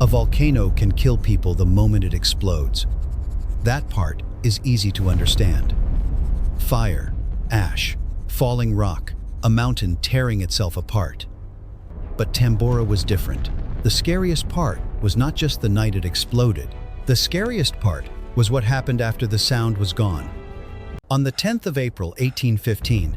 A volcano can kill people the moment it explodes. That part is easy to understand. Fire, ash, falling rock, a mountain tearing itself apart. But Tambora was different. The scariest part was not just the night it exploded. The scariest part was what happened after the sound was gone. On the 10th of April, 1815,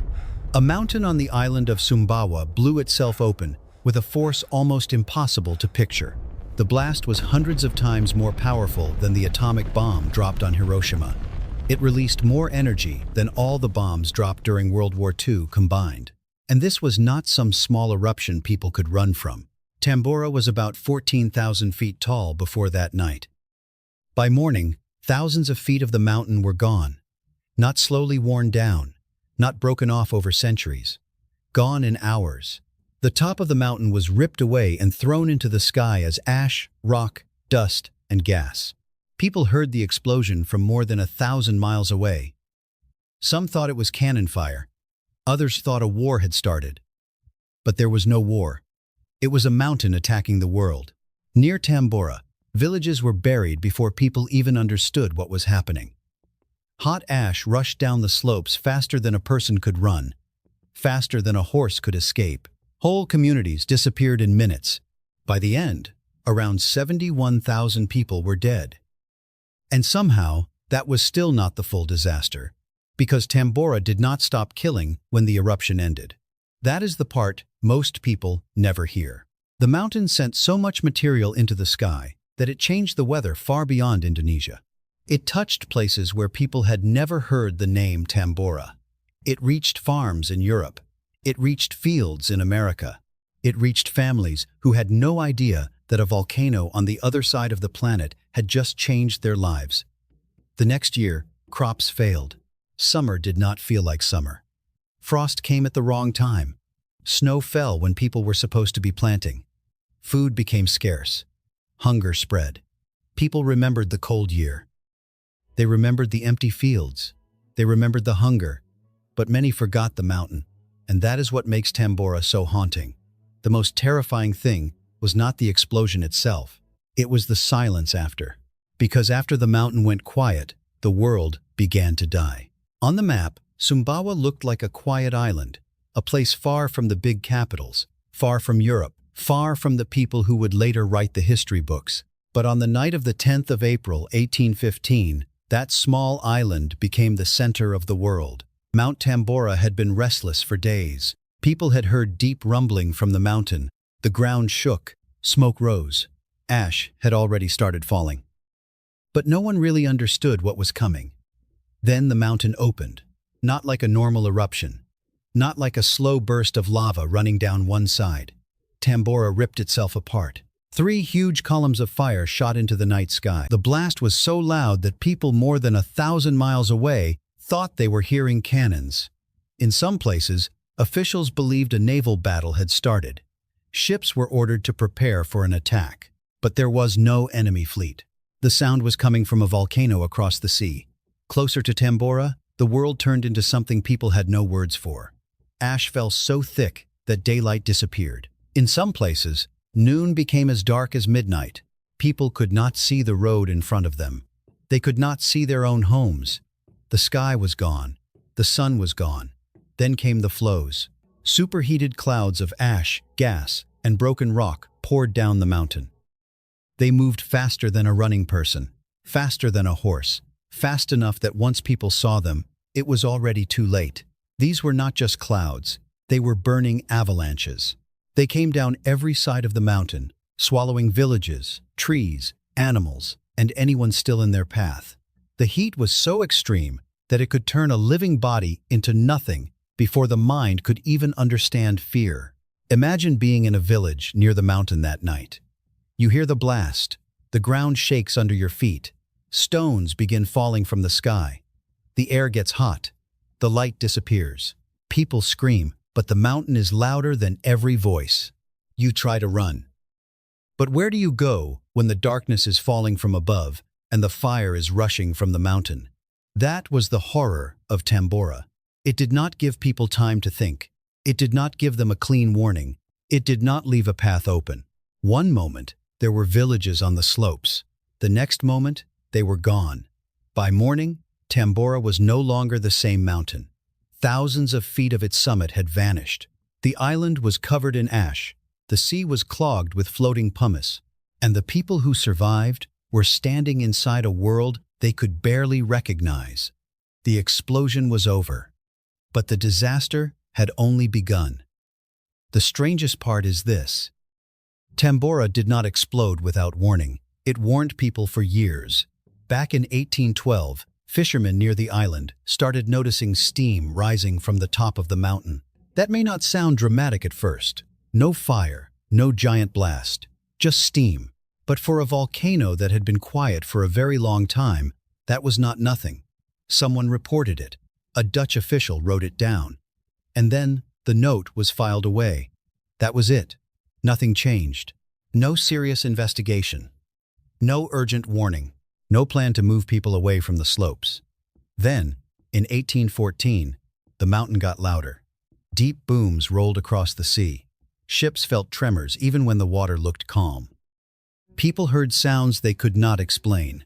a mountain on the island of Sumbawa blew itself open with a force almost impossible to picture. The blast was hundreds of times more powerful than the atomic bomb dropped on Hiroshima. It released more energy than all the bombs dropped during World War II combined. And this was not some small eruption people could run from. Tambora was about 14,000 feet tall before that night. By morning, thousands of feet of the mountain were gone. Not slowly worn down, not broken off over centuries. Gone in hours. The top of the mountain was ripped away and thrown into the sky as ash, rock, dust, and gas. People heard the explosion from more than 1,000 miles away. Some thought it was cannon fire. Others thought a war had started. But there was no war. It was a mountain attacking the world. Near Tambora, villages were buried before people even understood what was happening. Hot ash rushed down the slopes faster than a person could run, faster than a horse could escape. Whole communities disappeared in minutes. By the end, around 71,000 people were dead. And somehow, that was still not the full disaster, because Tambora did not stop killing when the eruption ended. That is the part most people never hear. The mountain sent so much material into the sky that it changed the weather far beyond Indonesia. It touched places where people had never heard the name Tambora. It reached farms in Europe. It reached fields in America. It reached families who had no idea that a volcano on the other side of the planet had just changed their lives. The next year, crops failed. Summer did not feel like summer. Frost came at the wrong time. Snow fell when people were supposed to be planting. Food became scarce. Hunger spread. People remembered the cold year. They remembered the empty fields. They remembered the hunger. But many forgot the mountain. And that is what makes Tambora so haunting. The most terrifying thing was not the explosion itself. It was the silence after. Because after the mountain went quiet, the world began to die. On the map, Sumbawa looked like a quiet island, a place far from the big capitals, far from Europe, far from the people who would later write the history books. But on the night of the 10th of April, 1815, that small island became the center of the world. Mount Tambora had been restless for days. People had heard deep rumbling from the mountain. The ground shook, smoke rose. Ash had already started falling. But no one really understood what was coming. Then the mountain opened, not like a normal eruption, not like a slow burst of lava running down one side. Tambora ripped itself apart. 3 huge columns of fire shot into the night sky. The blast was so loud that people more than 1,000 miles away thought they were hearing cannons. In some places, officials believed a naval battle had started. Ships were ordered to prepare for an attack. But there was no enemy fleet. The sound was coming from a volcano across the sea. Closer to Tambora, the world turned into something people had no words for. Ash fell so thick that daylight disappeared. In some places, noon became as dark as midnight. People could not see the road in front of them. They could not see their own homes. The sky was gone. The sun was gone. Then came the flows. Superheated clouds of ash, gas, and broken rock poured down the mountain. They moved faster than a running person, faster than a horse, fast enough that once people saw them, it was already too late. These were not just clouds. They were burning avalanches. They came down every side of the mountain, swallowing villages, trees, animals, and anyone still in their path. The heat was so extreme that it could turn a living body into nothing before the mind could even understand fear. Imagine being in a village near the mountain that night. You hear the blast. The ground shakes under your feet. Stones begin falling from the sky. The air gets hot. The light disappears. People scream, but the mountain is louder than every voice. You try to run. But where do you go when the darkness is falling from above and the fire is rushing from the mountain? That was the horror of Tambora. It did not give people time to think. It did not give them a clean warning. It did not leave a path open. One moment, there were villages on the slopes. The next moment, they were gone. By morning, Tambora was no longer the same mountain. Thousands of feet of its summit had vanished. The island was covered in ash, the sea was clogged with floating pumice, and the people who survived were standing inside a world they could barely recognize. The explosion was over, but the disaster had only begun. The strangest part is this. Tambora did not explode without warning. It warned people for years. Back in 1812, fishermen near the island started noticing steam rising from the top of the mountain. That may not sound dramatic at first. No fire, no giant blast, just steam. But for a volcano that had been quiet for a very long time, that was not nothing. Someone reported it. A Dutch official wrote it down. And then the note was filed away. That was it. Nothing changed. No serious investigation. No urgent warning. No plan to move people away from the slopes. Then, in 1814, the mountain got louder. Deep booms rolled across the sea. Ships felt tremors even when the water looked calm. People heard sounds they could not explain.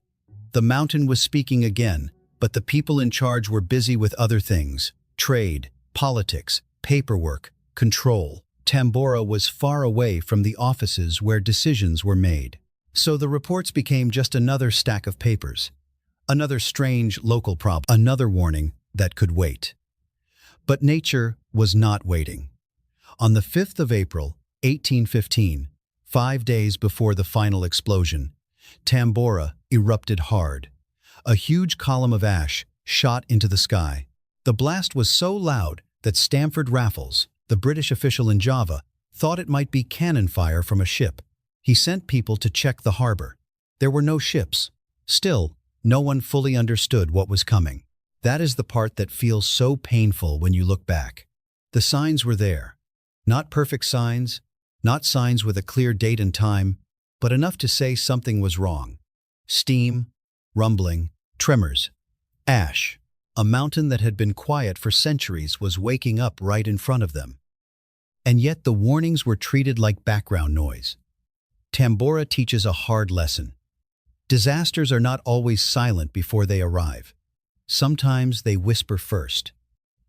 The mountain was speaking again, but the people in charge were busy with other things: trade, politics, paperwork, control. Tambora was far away from the offices where decisions were made. So the reports became just another stack of papers. Another strange local problem. Another warning that could wait. But nature was not waiting. On the 5th of April, 1815, 5 days before the final explosion, Tambora erupted hard. A huge column of ash shot into the sky. The blast was so loud that Stamford Raffles, the British official in Java, thought it might be cannon fire from a ship. He sent people to check the harbor. There were no ships. Still, no one fully understood what was coming. That is the part that feels so painful when you look back. The signs were there. Not perfect signs, not signs with a clear date and time, but enough to say something was wrong. Steam, rumbling, tremors, ash. A mountain that had been quiet for centuries was waking up right in front of them. And yet the warnings were treated like background noise. Tambora teaches a hard lesson. Disasters are not always silent before they arrive. Sometimes they whisper first.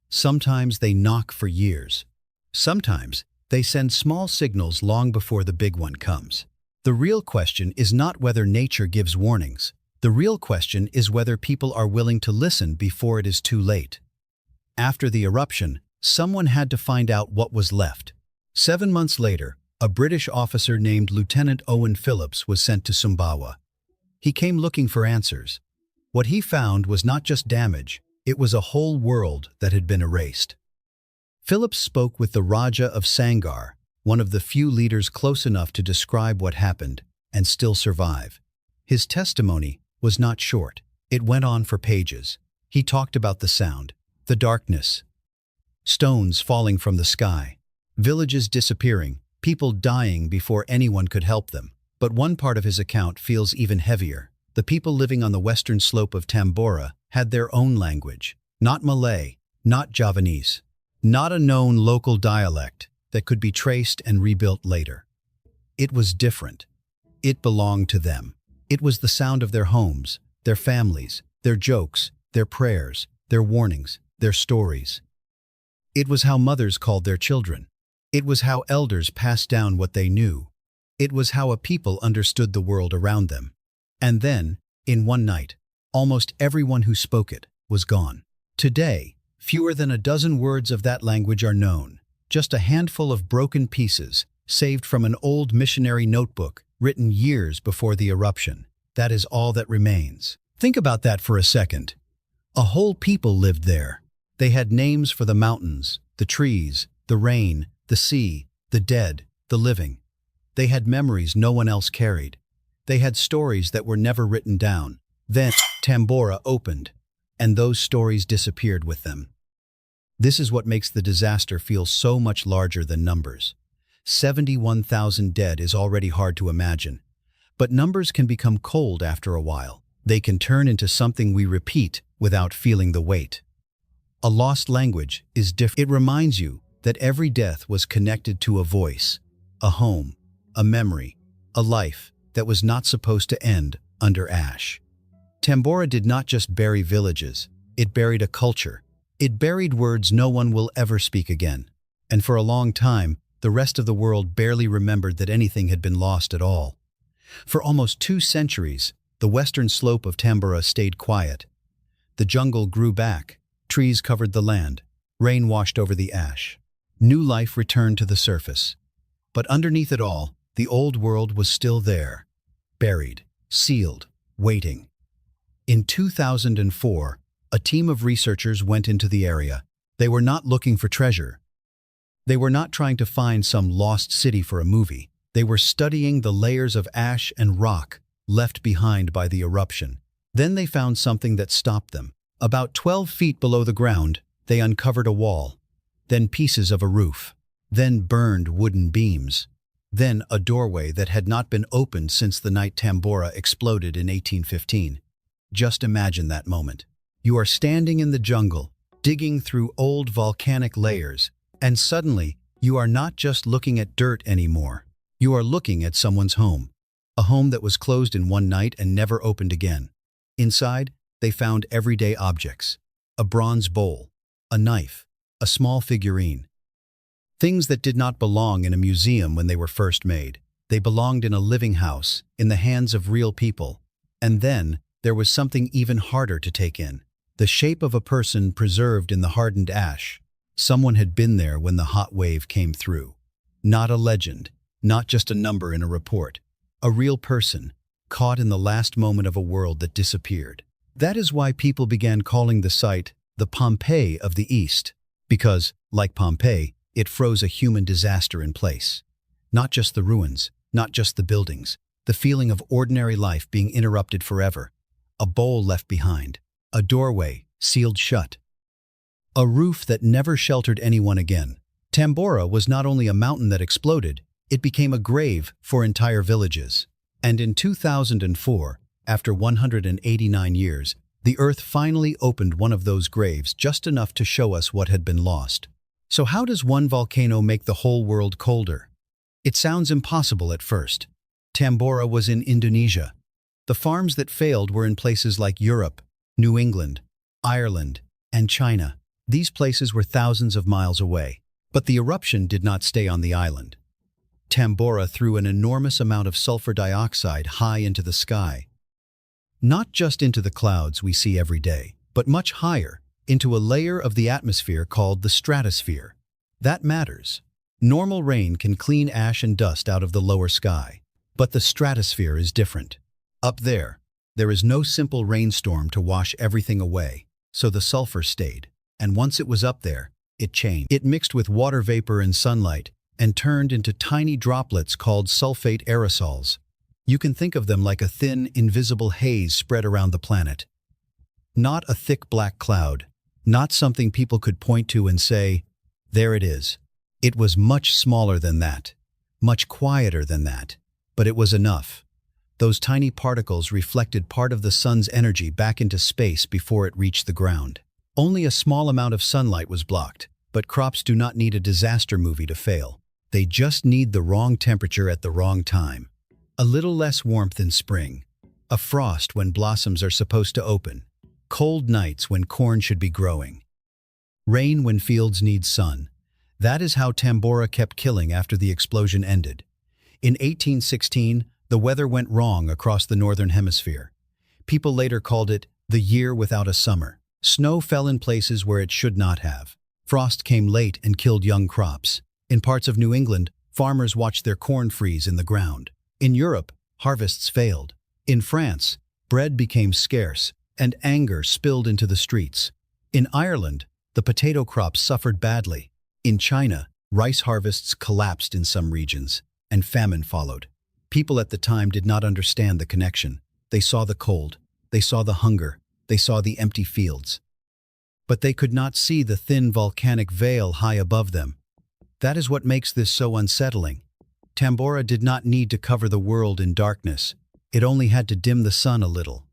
Sometimes they knock for years. Sometimes they send small signals long before the big one comes. The real question is not whether nature gives warnings. The real question is whether people are willing to listen before it is too late. After the eruption, someone had to find out what was left. 7 months later, a British officer named Lieutenant Owen Phillips was sent to Sumbawa. He came looking for answers. What he found was not just damage, it was a whole world that had been erased. Phillips spoke with the Raja of Sangar, one of the few leaders close enough to describe what happened and still survive. His testimony was not short. It went on for pages. He talked about the sound, the darkness, stones falling from the sky, villages disappearing, people dying before anyone could help them. But one part of his account feels even heavier. The people living on the western slope of Tambora had their own language. Not Malay, not Javanese, not a known local dialect that could be traced and rebuilt later. It was different. It belonged to them. It was the sound of their homes, their families, their jokes, their prayers, their warnings, their stories. It was how mothers called their children. It was how elders passed down what they knew. It was how a people understood the world around them. And then, in one night, almost everyone who spoke it was gone. Today, fewer than a dozen words of that language are known. Just a handful of broken pieces, saved from an old missionary notebook written years before the eruption. That is all that remains. Think about that for a second. A whole people lived there. They had names for the mountains, the trees, the rain, the sea, the dead, the living. They had memories no one else carried. They had stories that were never written down. Then Tambora opened, and those stories disappeared with them. This is what makes the disaster feel so much larger than numbers. 71,000 dead is already hard to imagine. But numbers can become cold after a while. They can turn into something we repeat without feeling the weight. A lost language is different. It reminds you that every death was connected to a voice, a home, a memory, a life. that was not supposed to end under ash. Tambora did not just bury villages, it buried a culture. It buried words no one will ever speak again. And for a long time, the rest of the world barely remembered that anything had been lost at all. For almost 2 centuries, the western slope of Tambora stayed quiet. The jungle grew back, trees covered the land, rain washed over the ash. New life returned to the surface. But underneath it all, the old world was still there, buried, sealed, waiting. In 2004, a team of researchers went into the area. They were not looking for treasure. They were not trying to find some lost city for a movie. They were studying the layers of ash and rock left behind by the eruption. Then they found something that stopped them. About 12 feet below the ground, they uncovered a wall, then pieces of a roof, then burned wooden beams, then a doorway that had not been opened since the night Tambora exploded in 1815. Just imagine that moment. You are standing in the jungle, digging through old volcanic layers, and suddenly, you are not just looking at dirt anymore. You are looking at someone's home. A home that was closed in one night and never opened again. Inside, they found everyday objects. A bronze bowl, a knife, a small figurine. Things that did not belong in a museum when they were first made. They belonged in a living house, in the hands of real people. And then, there was something even harder to take in. The shape of a person preserved in the hardened ash. Someone had been there when the hot wave came through. Not a legend, not just a number in a report. A real person, caught in the last moment of a world that disappeared. That is why people began calling the site the Pompeii of the East, because, like Pompeii, it froze a human disaster in place. Not just the ruins, not just the buildings, the feeling of ordinary life being interrupted forever. A bowl left behind, a doorway sealed shut, a roof that never sheltered anyone again. Tambora was not only a mountain that exploded, it became a grave for entire villages. And in 2004, after 189 years, the Earth finally opened one of those graves just enough to show us what had been lost. So how does one volcano make the whole world colder? It sounds impossible at first. Tambora was in Indonesia. The farms that failed were in places like Europe, New England, Ireland, and China. These places were thousands of miles away. But the eruption did not stay on the island. Tambora threw an enormous amount of sulfur dioxide high into the sky. Not just into the clouds we see every day, but much higher, into a layer of the atmosphere called the stratosphere. That matters. Normal rain can clean ash and dust out of the lower sky. But the stratosphere is different. Up there is no simple rainstorm to wash everything away, so the sulfur stayed. And once it was up there, it changed. It mixed with water vapor and sunlight and turned into tiny droplets called sulfate aerosols. You can think of them like a thin, invisible haze spread around the planet. Not a thick black cloud, not something people could point to and say, there it is. It was much smaller than that, much quieter than that, but it was enough. Those tiny particles reflected part of the sun's energy back into space before it reached the ground. Only a small amount of sunlight was blocked, but crops do not need a disaster movie to fail. They just need the wrong temperature at the wrong time. A little less warmth in spring, a frost when blossoms are supposed to open, cold nights when corn should be growing, rain when fields need sun. That is how Tambora kept killing after the explosion ended. In 1816, the weather went wrong across the northern hemisphere. People later called it the year without a summer. Snow fell in places where it should not have. Frost came late and killed young crops. In parts of New England, farmers watched their corn freeze in the ground. In Europe, harvests failed. In France, bread became scarce, and anger spilled into the streets. In Ireland, the potato crop suffered badly. In China, rice harvests collapsed in some regions, and famine followed. People at the time did not understand the connection. They saw the cold, they saw the hunger, they saw the empty fields. But they could not see the thin volcanic veil high above them. That is what makes this so unsettling. Tambora did not need to cover the world in darkness. It only had to dim the sun a little.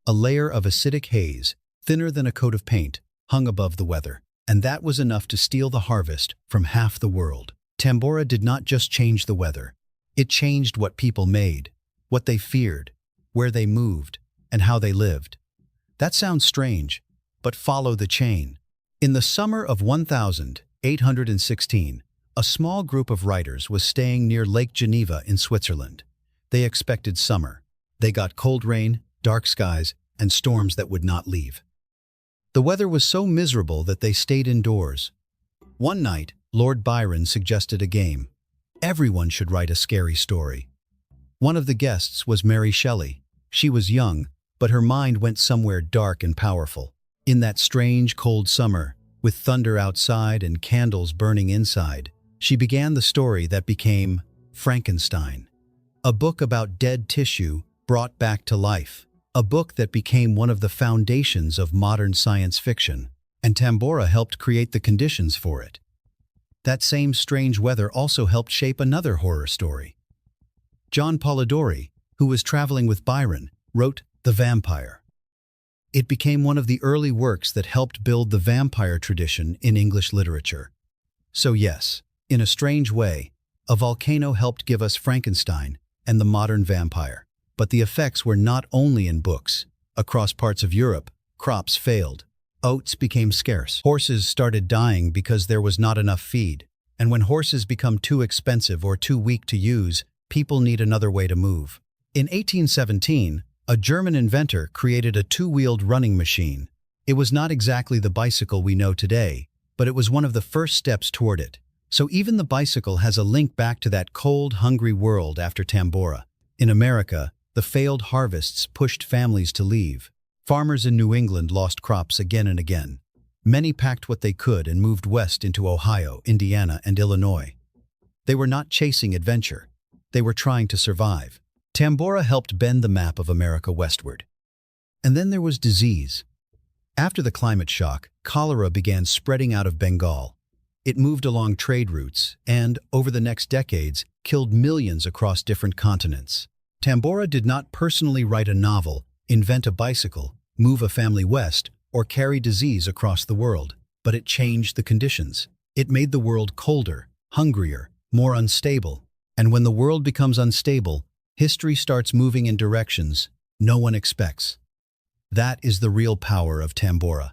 A layer of acidic haze, thinner than a coat of paint, hung above the weather. And that was enough to steal the harvest from half the world. Tambora did not just change the weather. It changed what people made. what they feared, where they moved, and how they lived. That sounds strange, but follow the chain. In the summer of 1816, a small group of writers was staying near Lake Geneva in Switzerland. They expected summer. They got cold rain, dark skies, and storms that would not leave. The weather was so miserable that they stayed indoors. One night, Lord Byron suggested a game. Everyone should write a scary story. One of the guests was Mary Shelley. She was young, but her mind went somewhere dark and powerful. In that strange, cold summer, with thunder outside and candles burning inside, she began the story that became Frankenstein. A book about dead tissue brought back to life. A book that became one of the foundations of modern science fiction, and Tambora helped create the conditions for it. That same strange weather also helped shape another horror story. John Polidori, who was traveling with Byron, wrote The Vampire. It became one of the early works that helped build the vampire tradition in English literature. So yes, in a strange way, a volcano helped give us Frankenstein and the modern vampire. But the effects were not only in books. Across parts of Europe, crops failed. Oats became scarce. Horses started dying because there was not enough feed. And when horses become too expensive or too weak to use, people need another way to move. In 1817, a German inventor created a two-wheeled running machine. It was not exactly the bicycle we know today, but it was one of the first steps toward it. So even the bicycle has a link back to that cold, hungry world after Tambora. In America, the failed harvests pushed families to leave. Farmers in New England lost crops again and again. Many packed what they could and moved west into Ohio, Indiana, and Illinois. They were not chasing adventure. They were trying to survive. Tambora helped bend the map of America westward. And then there was disease. After the climate shock, cholera began spreading out of Bengal. It moved along trade routes and, over the next decades, killed millions across different continents. Tambora did not personally write a novel, invent a bicycle, move a family west, or carry disease across the world, but it changed the conditions. It made the world colder, hungrier, more unstable. And when the world becomes unstable, history starts moving in directions no one expects. That is the real power of Tambora.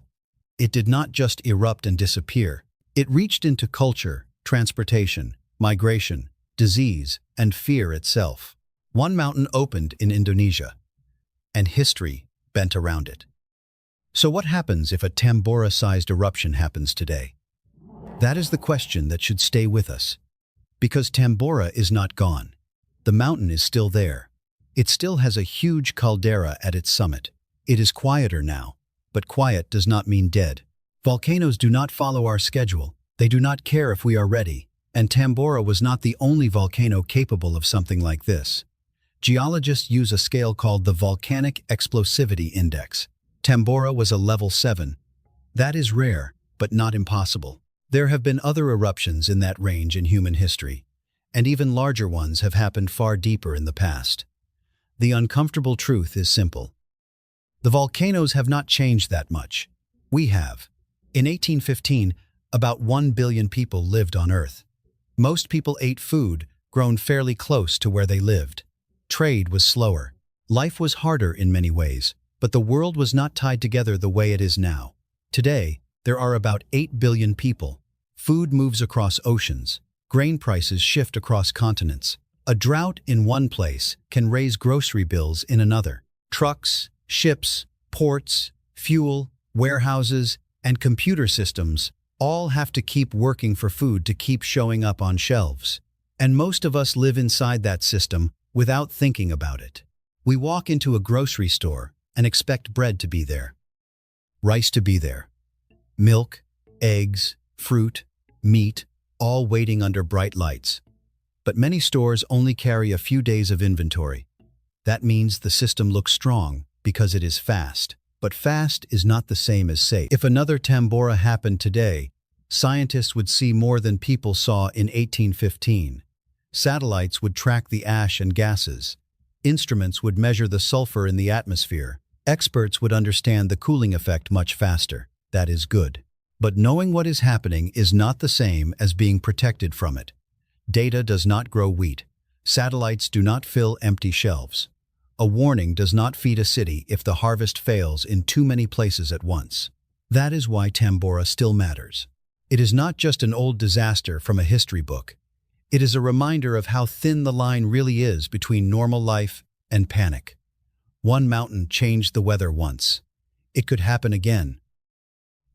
It did not just erupt and disappear. It reached into culture, transportation, migration, disease, and fear itself. One mountain opened in Indonesia, and history bent around it. So what happens if a Tambora-sized eruption happens today? That is the question that should stay with us. Because Tambora is not gone. The mountain is still there. It still has a huge caldera at its summit. It is quieter now, but quiet does not mean dead. Volcanoes do not follow our schedule. They do not care if we are ready. And Tambora was not the only volcano capable of something like this. Geologists use a scale called the Volcanic Explosivity Index. Tambora was a level 7. That is rare, but not impossible. There have been other eruptions in that range in human history, and even larger ones have happened far deeper in the past. The uncomfortable truth is simple. The volcanoes have not changed that much. We have. In 1815, about 1 billion people lived on Earth. Most people ate food grown fairly close to where they lived. Trade was slower. Life was harder in many ways, but the world was not tied together the way it is now. Today, there are about 8 billion people. Food moves across oceans. Grain prices shift across continents. A drought in one place can raise grocery bills in another. Trucks, ships, ports, fuel, warehouses, and computer systems all have to keep working for food to keep showing up on shelves. And most of us live inside that system without thinking about it. We walk into a grocery store and expect bread to be there, rice to be there, milk, eggs, fruit, meat, all waiting under bright lights. But many stores only carry a few days of inventory. That means the system looks strong because it is fast. But fast is not the same as safe. If another Tambora happened today, scientists would see more than people saw in 1815. Satellites would track the ash and gases. Instruments would measure the sulfur in the atmosphere. Experts would understand the cooling effect much faster. That is good. But knowing what is happening is not the same as being protected from it. Data does not grow wheat. Satellites do not fill empty shelves. A warning does not feed a city if the harvest fails in too many places at once. That is why Tambora still matters. It is not just an old disaster from a history book. It is a reminder of how thin the line really is between normal life and panic. One mountain changed the weather once. It could happen again.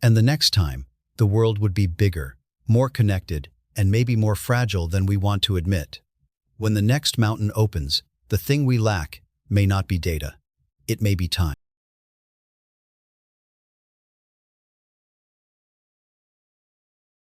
And the next time, the world would be bigger, more connected, and maybe more fragile than we want to admit. When the next mountain opens, the thing we lack may not be data. It may be time.